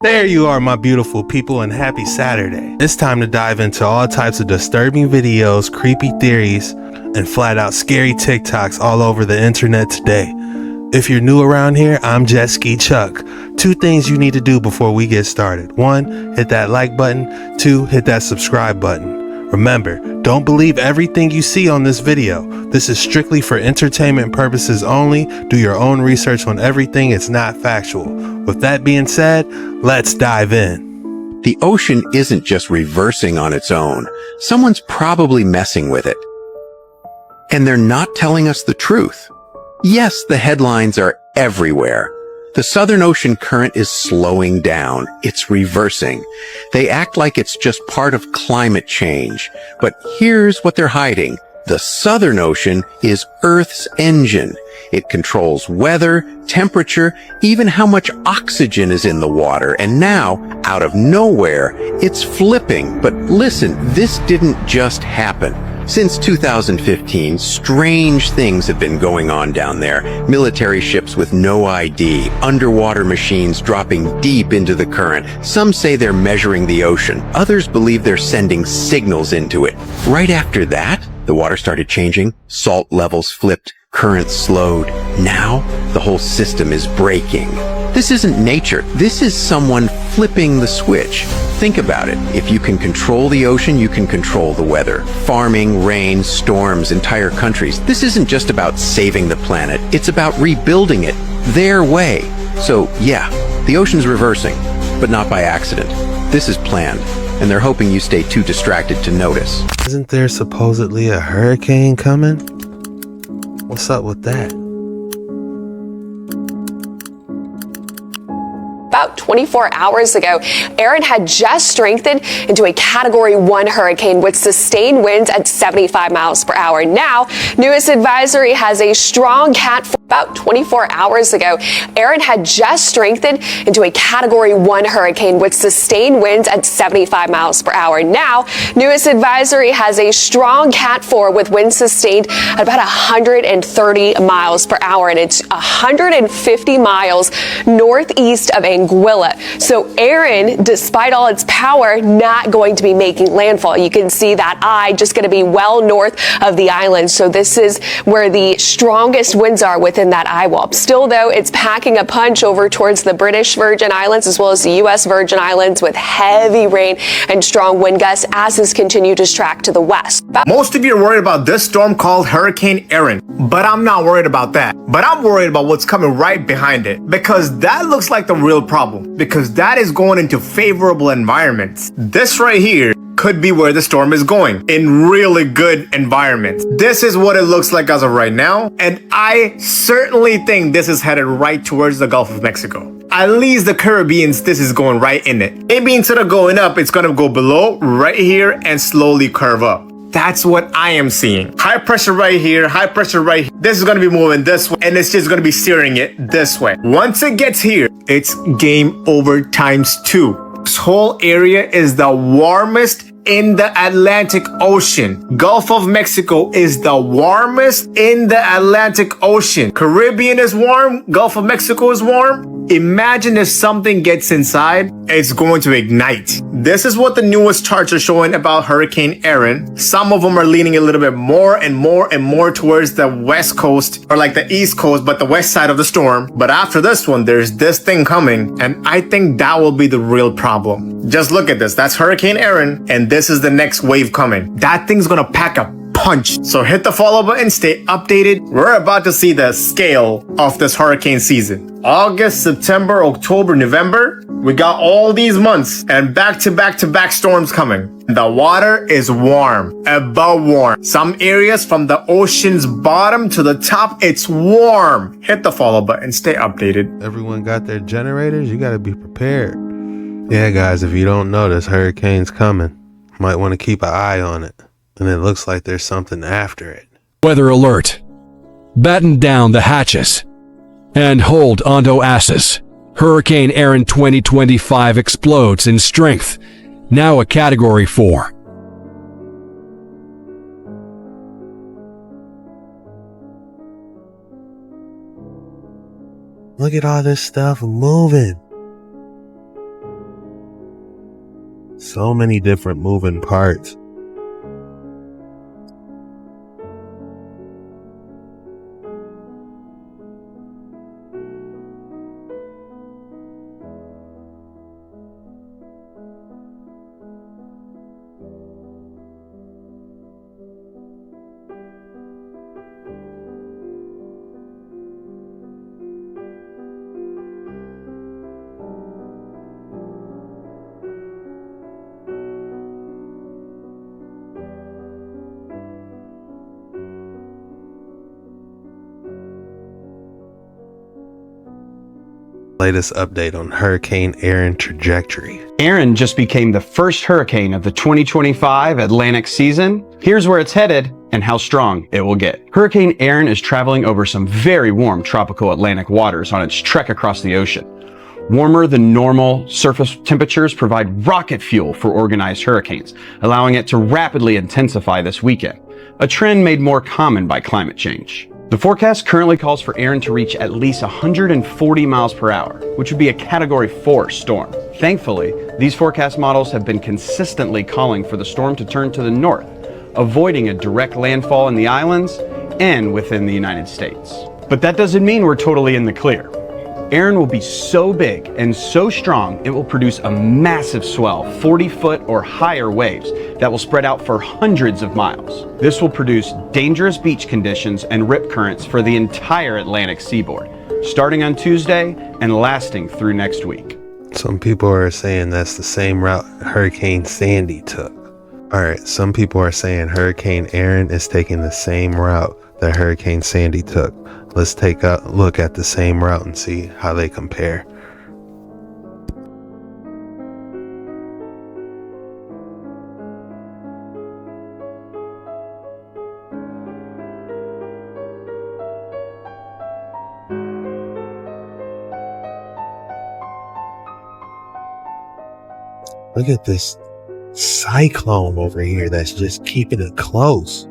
There you are, my beautiful people, and happy Saturday. It's time to dive into all types of disturbing videos, creepy theories, and flat out scary TikToks all over the internet today. If you're new around here, I'm Jet Ski Chuck. 2 things you need to do before we get started. 1, hit that like button. 2, hit that subscribe button. Remember, don't believe everything you see on this video. This is strictly for entertainment purposes only. Do your own research on everything. It's not factual. With that being said, let's dive in. The ocean isn't just reversing on its own. Someone's probably messing with it. And they're not telling us the truth. Yes, the headlines are everywhere. The Southern Ocean current is slowing down. It's reversing. They act like it's just part of climate change. But here's what they're hiding. The Southern Ocean is Earth's engine. It controls weather, temperature, even how much oxygen is in the water. And now, out of nowhere, it's flipping. But listen, this didn't just happen. Since 2015, strange things have been going on down there. Military ships with no ID, underwater machines dropping deep into the current. Some say they're measuring the ocean. Others believe they're sending signals into it. Right after that, the water started changing. Salt levels flipped. Currents slowed. Now, the whole system is breaking. This isn't nature. This is someone flipping the switch. Think about it. If you can control the ocean, you can control the weather. Farming, rain, storms, entire countries. This isn't just about saving the planet. It's about rebuilding it their way. So, yeah, the ocean's reversing, but not by accident. This is planned, and they're hoping you stay too distracted to notice. Isn't there supposedly a hurricane coming? What's up with that? About 24 hours ago, Erin had just strengthened into a Category 1 hurricane with sustained winds at 75 miles per hour. Now, newest advisory has a strong Cat 4. About 24 hours ago, Erin had just strengthened into a Category 1 hurricane with sustained winds at 75 miles per hour. Now, newest advisory has a strong Cat 4 with winds sustained at about 130 miles per hour, and it's 150 miles northeast of Anguilla. So Erin, despite all its power, not going to be making landfall. You can see that eye just going to be well north of the island. So this is where the strongest winds are within that eye wall. Still, though, it's packing a punch over towards the British Virgin Islands as well as the U.S. Virgin Islands with heavy rain and strong wind gusts as this continues to track to the west. Most of you are worried about this storm called Hurricane Erin, but I'm not worried about that. But I'm worried about what's coming right behind it, because that looks like the real problem, because that is going into favorable environments. This right here could be where the storm is going, in really good environments. This is what it looks like as of right now, and I certainly think this is headed right towards the Gulf of Mexico. At least the Caribbean, this is going right in it. Maybe instead of going up, it's gonna go below, right here, and slowly curve up. That's what I am seeing. High pressure right here, high pressure right here. This is gonna be moving this way, and it's just gonna be steering it this way. Once it gets here, it's game over ×2. This whole area is the warmest in the Atlantic Ocean. Gulf of Mexico is the warmest in the Atlantic Ocean. Caribbean is warm, Gulf of Mexico is warm. Imagine if something gets inside, it's going to ignite. This is what the newest charts are showing about Hurricane Erin. Some of them are leaning a little bit more and more and more towards the west coast, or like the east coast, but the west side of the storm. But after this one, there's this thing coming, and I think that will be the real problem. Just look at this. That's Hurricane Erin, and this is the next wave coming. That thing's gonna pack a punch. So hit the follow button, stay updated. We're about to see the scale of this hurricane season. August, September, October, November. We got all these months and back to back storms coming. The water is warm, above warm. Some areas from the ocean's bottom to the top, it's warm. Hit the follow button, stay updated. Everyone got their generators? You gotta be prepared. Yeah, guys, if you don't know, this hurricane's coming. Might want to keep an eye on it. And it looks like there's something after it. Weather alert. Batten down the hatches. And hold onto asses. Hurricane Erin 2025 explodes in strength. Now a Category 4. Look at all this stuff moving. So many different moving parts. Latest update on Hurricane Erin trajectory. Erin just became the first hurricane of the 2025 Atlantic season. Here's where it's headed and how strong it will get. Hurricane Erin is traveling over some very warm tropical Atlantic waters on its trek across the ocean. Warmer than normal surface temperatures provide rocket fuel for organized hurricanes, allowing it to rapidly intensify this weekend, a trend made more common by climate change. The forecast currently calls for Erin to reach at least 140 miles per hour, which would be a Category 4 storm. Thankfully, these forecast models have been consistently calling for the storm to turn to the north, avoiding a direct landfall in the islands and within the United States. But that doesn't mean we're totally in the clear. Erin will be so big and so strong, it will produce a massive swell, 40-foot or higher waves that will spread out for hundreds of miles. This will produce dangerous beach conditions and rip currents for the entire Atlantic seaboard, starting on Tuesday and lasting through next week. Some people are saying that's the same route Hurricane Sandy took. Alright, some people are saying Hurricane Erin is taking the same route that Hurricane Sandy took. Let's take a look at the same route and see how they compare. Look at this cyclone over here that's just keeping it close.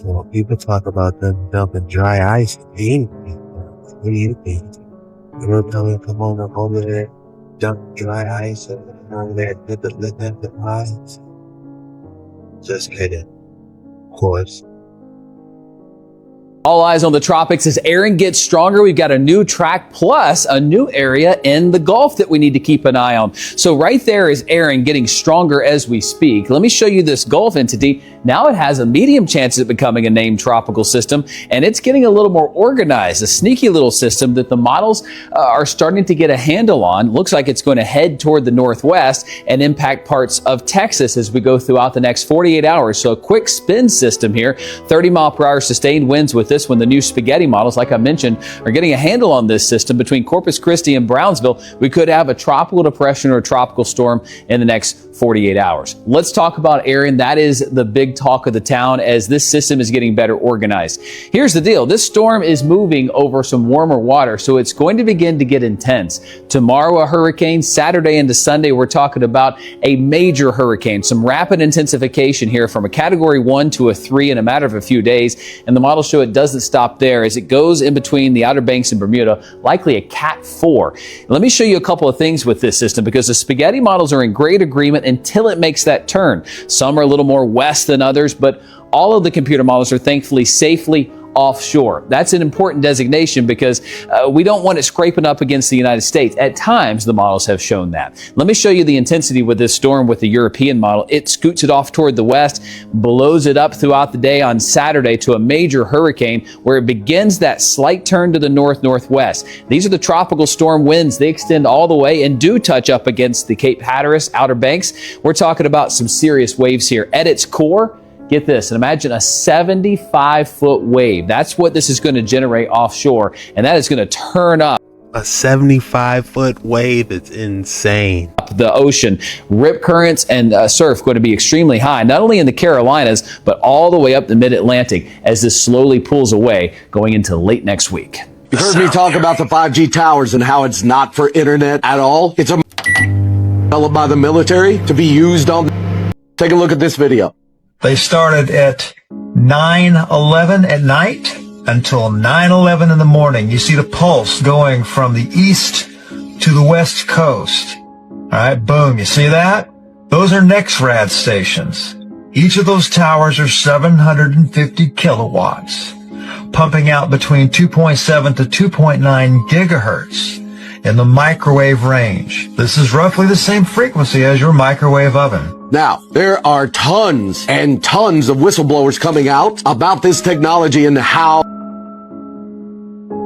Well, people talk about them dumping dry ice in. What do you think? You were telling them, come on up over there, dump dry ice over there, let them deposit. Just kidding. Of course. All eyes on the tropics as Erin gets stronger. We've got a new track plus a new area in the Gulf that we need to keep an eye on. So right there is Erin getting stronger as we speak. Let me show you this Gulf entity. Now it has a medium chance of becoming a named tropical system, and it's getting a little more organized, a sneaky little system that the models are starting to get a handle on. Looks like it's going to head toward the northwest and impact parts of Texas as we go throughout the next 48 hours. So a quick spin system here, 30-mile-per-hour sustained winds with this one. The new spaghetti models, like I mentioned, are getting a handle on this system. Between Corpus Christi and Brownsville, we could have a tropical depression or a tropical storm in the next 48 hours. Let's talk about Erin. That is the big talk of the town as this system is getting better organized. Here's the deal. This storm is moving over some warmer water, so it's going to begin to get intense. Tomorrow, a hurricane. Saturday into Sunday, we're talking about a major hurricane. Some rapid intensification here from a Category 1 to a 3 in a matter of a few days. And the models show it doesn't stop there as it goes in between the Outer Banks and Bermuda, likely a Cat 4. Let me show you a couple of things with this system because the spaghetti models are in great agreement until it makes that turn. Some are a little more west than others, but all of the computer models are thankfully safely offshore. That's an important designation because we don't want it scraping up against the United States. At times, the models have shown that. Let me show you the intensity with this storm with the European model. It scoots it off toward the west, blows it up throughout the day on Saturday to a major hurricane where it begins that slight turn to the north-northwest. These are the tropical storm winds. They extend all the way and do touch up against the Cape Hatteras, Outer Banks. We're talking about some serious waves here. At its core, get this, and imagine a 75-foot wave. That's what this is going to generate offshore, and that is going to turn up a 75-foot wave. It's insane. The ocean. Rip currents and surf going to be extremely high, not only in the Carolinas, but all the way up the mid-Atlantic as this slowly pulls away going into late next week. You've heard me talk about the 5G towers and how it's not for internet at all. It's developed by the military to be used on. Take a look at this video. They started at 9:11 at night until 9:11 in the morning. You see the pulse going from the east to the west coast. Alright, boom, you see that? Those are NexRad stations. Each of those towers are 750 kilowatts, pumping out between 2.7 to 2.9 gigahertz in the microwave range. This is roughly the same frequency as your microwave oven. Now, there are tons and tons of whistleblowers coming out about this technology and how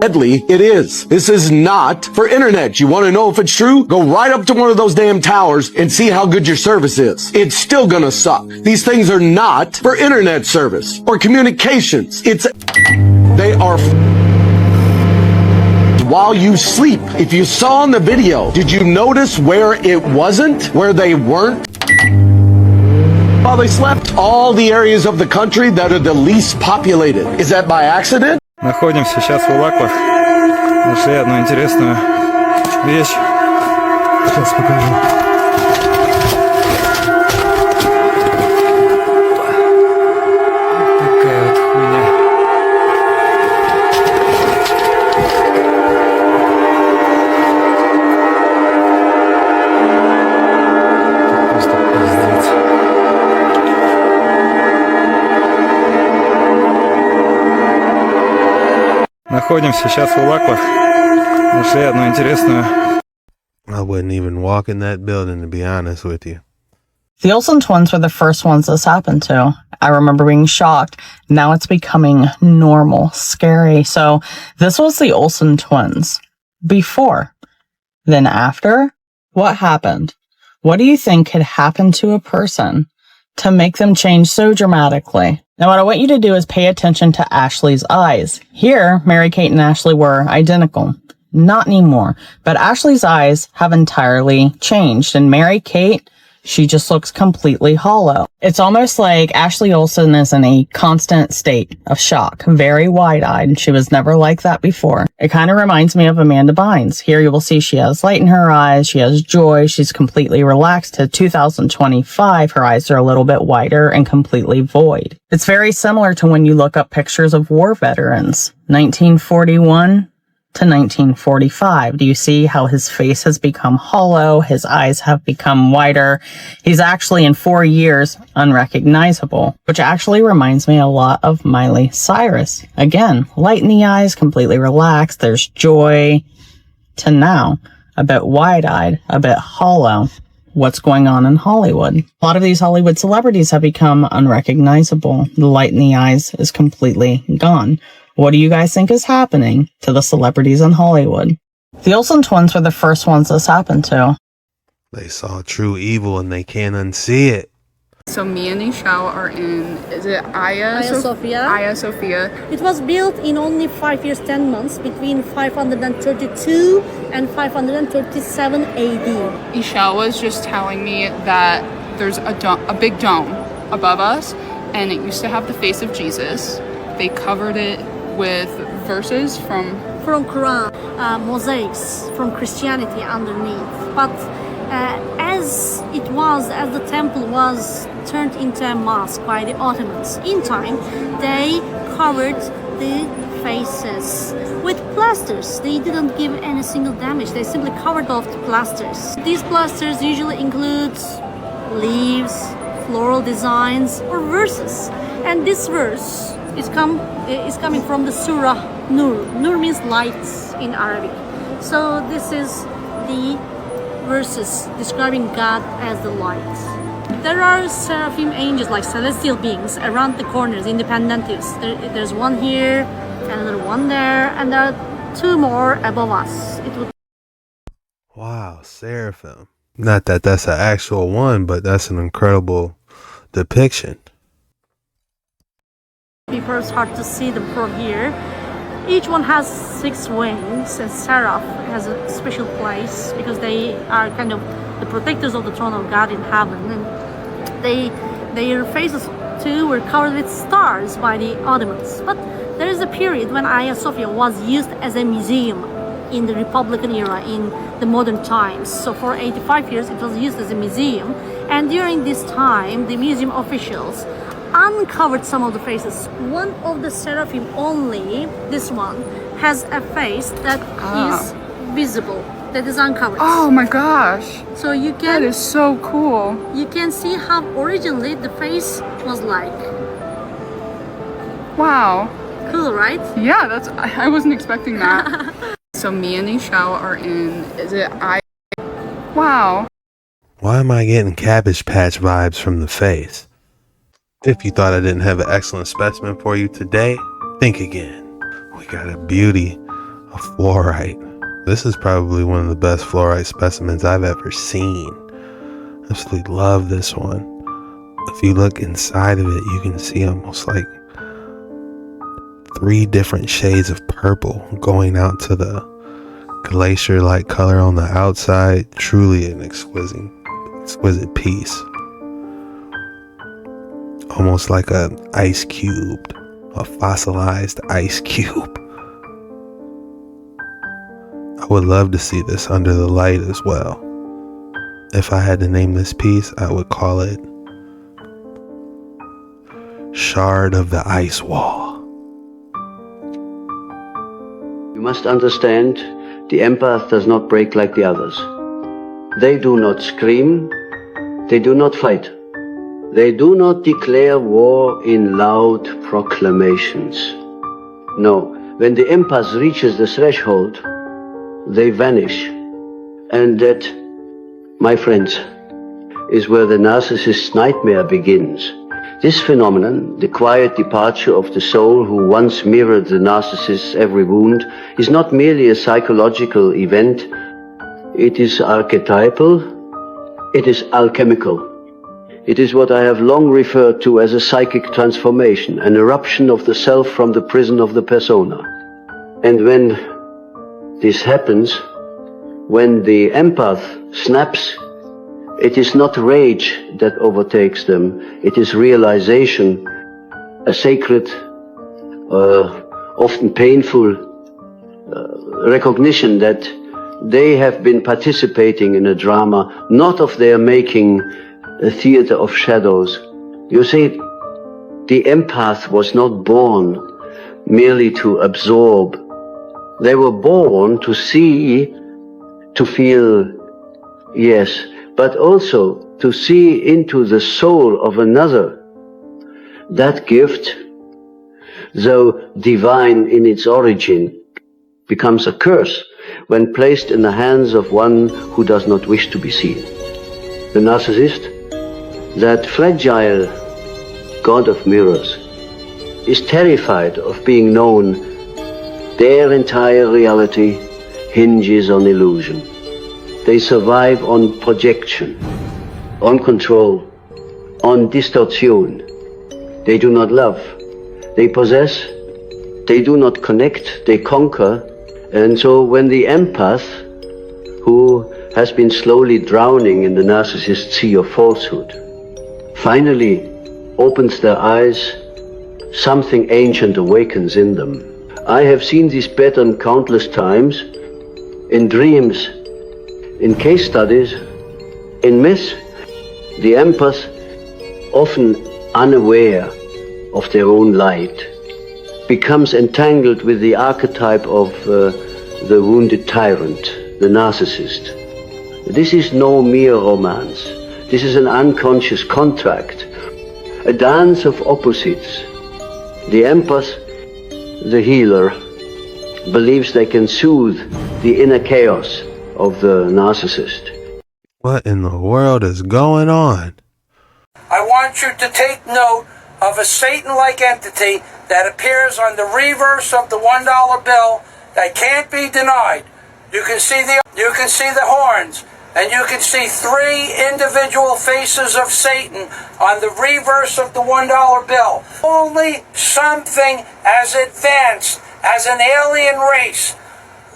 deadly it is. This is not for internet. You want to know if it's true? Go right up to one of those damn towers and see how good your service is. It's still gonna suck. These things are not for internet service or communications. They are while you sleep. If you saw in the video, did you notice where it wasn't? Where they weren't? While they slept? All the areas of the country that are the least populated. Is that by accident? Находимся сейчас в Улаклах. Нашли одну интересную вещь. Сейчас покажу. Такая вот хуйня. Просто пиздец. Находимся сейчас в Улаклах. Нашли одну интересную. I wouldn't even walk in that building, to be honest with you. The Olsen twins were the first ones this happened to. I remember being shocked. Now it's becoming normal, scary. So this was the Olsen twins. Before. Then after? What happened? What do you think could happen to a person to make them change so dramatically? Now, what I want you to do is pay attention to Ashley's eyes. Here, Mary-Kate and Ashley were identical. Not anymore. But Ashley's eyes have entirely changed. And Mary-Kate, she just looks completely hollow. It's almost like Ashley Olsen is in a constant state of shock. Very wide-eyed. She was never like that before. It kind of reminds me of Amanda Bynes. Here you will see she has light in her eyes. She has joy. She's completely relaxed. To 2025, her eyes are a little bit wider and completely void. It's very similar to when you look up pictures of war veterans. 1941 to 1945. Do you see how his face has become hollow? His eyes have become wider. He's actually in 4 years unrecognizable, which actually reminds me a lot of Miley Cyrus. Again, light in the eyes, completely relaxed. There's joy. To now, a bit wide-eyed, a bit hollow. What's going on in Hollywood? A lot of these Hollywood celebrities have become unrecognizable. The light in the eyes is completely gone. What do you guys think is happening to the celebrities in Hollywood? The Olsen twins were the first ones this happened to. They saw true evil and they can't unsee it. So me and Ishao are in, is it Hagia Sophia? Hagia Sophia. It was built in only 5 years, 10 months, between 532 and 537 AD. Ishao was just telling me that there's a big dome above us, and it used to have the face of Jesus. They covered it with verses from Quran, mosaics from Christianity underneath. But as the temple was turned into a mosque by the Ottomans, in time they covered the faces with plasters. They didn't give any single damage. They simply covered off the plasters. These plasters usually include leaves, floral designs, or verses. And this verse is coming from the Surah Nur. Nur means light in Arabic. So this is the verses describing God as the light. There are seraphim angels, like celestial beings, around the corners, independentives. There's one here, another one there, and there are 2 more above us. Wow, seraphim. Not that that's an actual one, but that's an incredible depiction. It's hard to see them from here. Each one has 6 wings, and seraph has a special place because they are kind of the protectors of the throne of God in heaven. And their faces too were covered with stars by the Ottomans. But there is a period when Hagia Sophia was used as a museum in the Republican era, in the modern times. So for 85 years it was used as a museum, and during this time the museum officials uncovered some of the faces. One of the seraphim only, this one, has a face that is visible. that is uncovered. Oh my gosh. So you That can is so cool. you can see how originally the face was like. Wow. Cool, right? Yeah, I wasn't expecting that. So me and Ishao are in, is it Wow. Why am I getting Cabbage Patch vibes from the face? If you thought I didn't have an excellent specimen for you today, think again. We got a beauty of fluorite. This is probably one of the best fluorite specimens I've ever seen. Absolutely love this one. If you look inside of it, you can see almost like 3 different shades of purple going out to the glacier-like color on the outside. Truly an exquisite piece. Almost like an ice cube, a fossilized ice cube. I would love to see this under the light as well. If I had to name this piece, I would call it Shard of the Ice Wall. You must understand, the empath does not break like the others. They do not scream, they do not fight. They do not declare war in loud proclamations. No, when the empath reaches the threshold, they vanish. And that, my friends, is where the narcissist's nightmare begins. This phenomenon, the quiet departure of the soul who once mirrored the narcissist's every wound, is not merely a psychological event. It is archetypal, it is alchemical. It is what I have long referred to as a psychic transformation, an eruption of the self from the prison of the persona. And when this happens, when the empath snaps, it is not rage that overtakes them, it is realization, a sacred, often painful recognition that they have been participating in a drama, not of their making, a theater of shadows. You see, the empath was not born merely to absorb. They were born to see, to feel, yes, but also to see into the soul of another. That gift, though divine in its origin, becomes a curse when placed in the hands of one who does not wish to be seen. The narcissist, that fragile god of mirrors, is terrified of being known. Their entire reality hinges on illusion. They survive on projection, on control, on distortion. They do not love. They possess. They do not connect. They conquer. And so when the empath, who has been slowly drowning in the narcissist's sea of falsehood, finally opens their eyes, something ancient awakens in them. I have seen this pattern countless times, in dreams, in case studies, in myths. The empath, often unaware of their own light, becomes entangled with the archetype of the wounded tyrant, the narcissist. This is no mere romance. This is an unconscious contract, a dance of opposites. The empath, the healer, believes they can soothe the inner chaos of the narcissist. What in the world is going on? I want you to take note of a Satan-like entity that appears on the reverse of the $1 bill that can't be denied. You can see the horns, and you can see 3 individual faces of Satan on the reverse of the $1 bill. Only something as advanced as an alien race,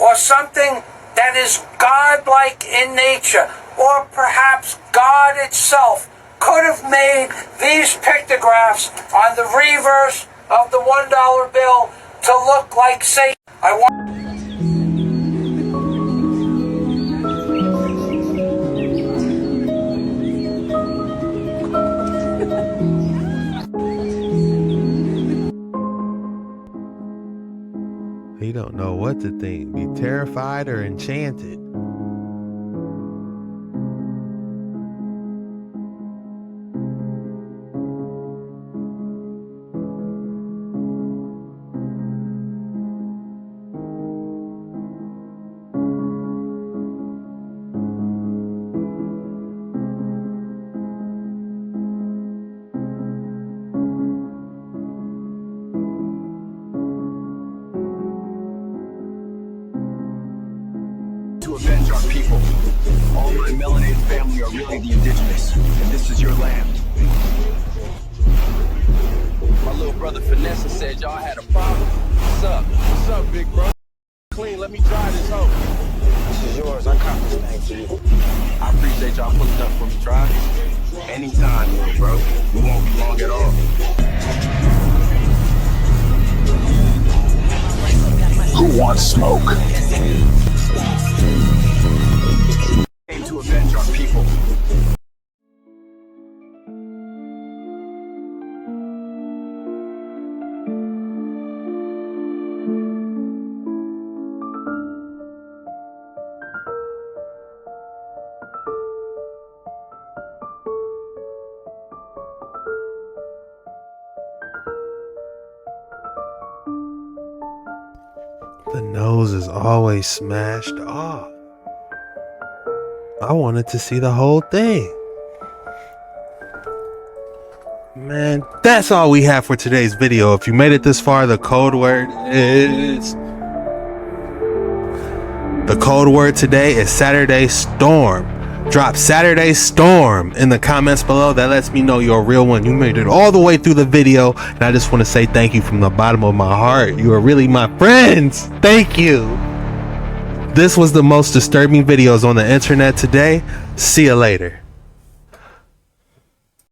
or something that is godlike in nature, or perhaps God itself, could have made these pictographs on the reverse of the $1 bill to look like Satan. You don't know what to think. Be terrified or enchanted. people. All my melanated family are really the indigenous, and this is your land. My little brother Vanessa said y'all had a problem. What's up? What's up, big bro? Clean, let me drive this home. This is yours. I cop this thing for you. I appreciate y'all pulling up for me, drive. Anytime, little bro. We won't be long at all. Who wants smoke? Came to avenge our people. The nose is always smashed off. I wanted to see the whole thing. Man, that's all we have for today's video. If you made it this far, the code word today is Saturday Storm. Drop Saturday Storm in the comments below. That lets me know you're a real one. You made it all the way through the video, and I just want to say thank you from the bottom of my heart. You are really my friends. Thank you. This was the most disturbing videos on the internet today. See you later.